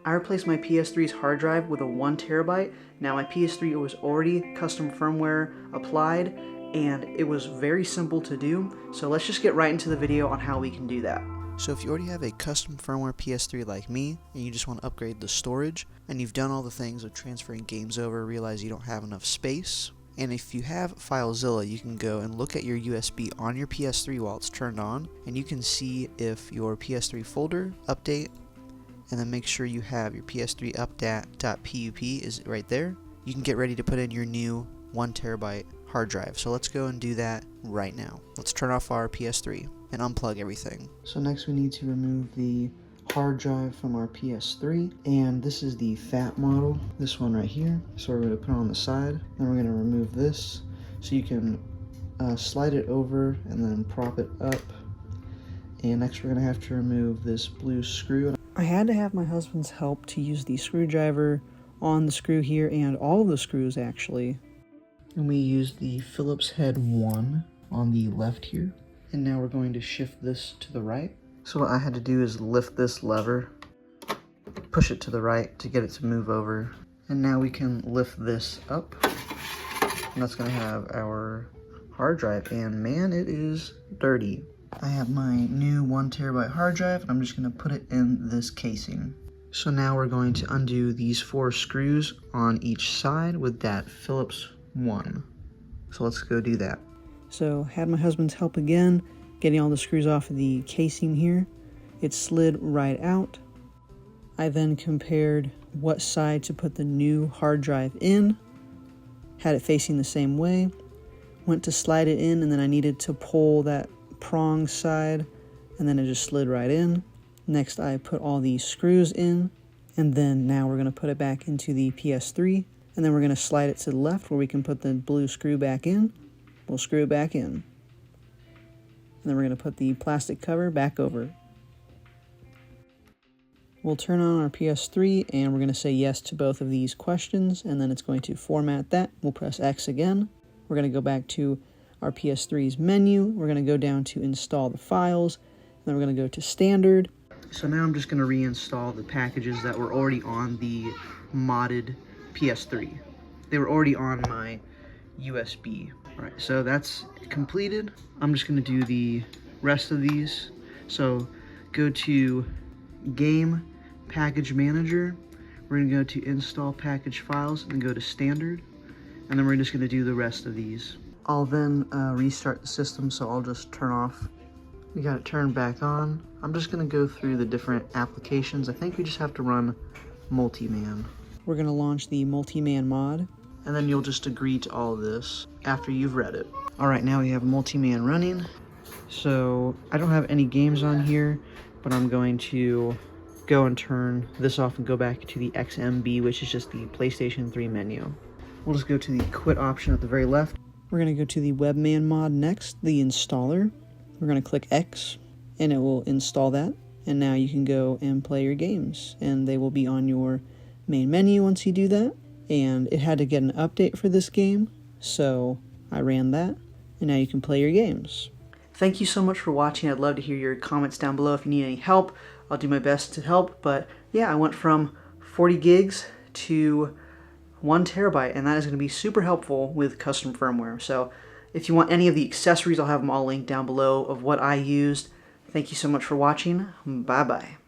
I replaced my PS3's hard drive with a 1 terabyte. Now my PS3 was already custom firmware applied, and it was very simple to do. So let's just get right into the video on how we can do that. So if you already have a custom firmware PS3 like me, and you just want to upgrade the storage, and you've done all the things of transferring games over, realize you don't have enough space, and if you have FileZilla, you can go and look at your USB on your PS3 while it's turned on, and you can see if your PS3 folder update, and then make sure you have your PS3 updat.pup is right there. You can get ready to put in your new 1 terabyte hard drive. So let's go and do that right now. Let's turn off our PS3 and unplug everything. So next we need to remove the hard drive from our PS3, and this is the fat model, this one right here. So we're going to put it on the side, then we're going to remove this so you can slide it over and then prop it up. And next we're going to have to remove this blue screw. I had to have my husband's help to use the screwdriver on the screw here and all of the screws actually. And we used the Phillips head 1 on the left here. And now we're going to shift this to the right. So what I had to do is lift this lever, push it to the right to get it to move over. And now we can lift this up. And that's going to have our hard drive. And man, it is dirty. I have my new 1 terabyte hard drive, and I'm just going to put it in this casing. So now we're going to undo these 4 screws on each side with that Phillips 1. So let's go do that. So had my husband's help again, getting all the screws off of the casing here. It slid right out. I then compared what side to put the new hard drive in, had it facing the same way, went to slide it in, and then I needed to pull that prong side, and then it just slid right in. Next I put all these screws in, and then now we're going to put it back into the PS3, and then we're going to slide it to the left where we can put the blue screw back in. We'll screw it back in, and then we're going to put the plastic cover back over. We'll turn on our PS3 and we're going to say yes to both of these questions, and then it's going to format that. We'll press X again. We're going to go back to our PS3's menu. We're going to go down to install the files, and then we're going to go to standard. So now I'm just going to reinstall the packages that were already on the modded PS3. They were already on my USB. Alright, so that's completed. I'm just going to do the rest of these. So go to Game Package Manager. We're going to go to Install Package Files and go to Standard. And then we're just going to do the rest of these. I'll then restart the system, so I'll just turn off. We got it turned back on. I'm just going to go through the different applications. I think we just have to run Multiman. We're going to launch the Multiman mod, and then you'll just agree to all of this after you've read it. Alright, now we have Multiman running. So I don't have any games on here, but I'm going to go and turn this off and go back to the XMB, which is just the PlayStation 3 menu. We'll just go to the quit option at the very left. We're going to go to the Webman mod next, the installer. We're going to click X, and it will install that. And now you can go and play your games, and they will be on your main menu once you do that. And it had to get an update for this game, so I ran that, and now you can play your games. Thank you so much for watching. I'd love to hear your comments down below. If you need any help, I'll do my best to help. But yeah, I went from 40 gigs to 1 terabyte, and that is going to be super helpful with custom firmware. So if you want any of the accessories, I'll have them all linked down below of what I used. Thank you so much for watching. Bye bye.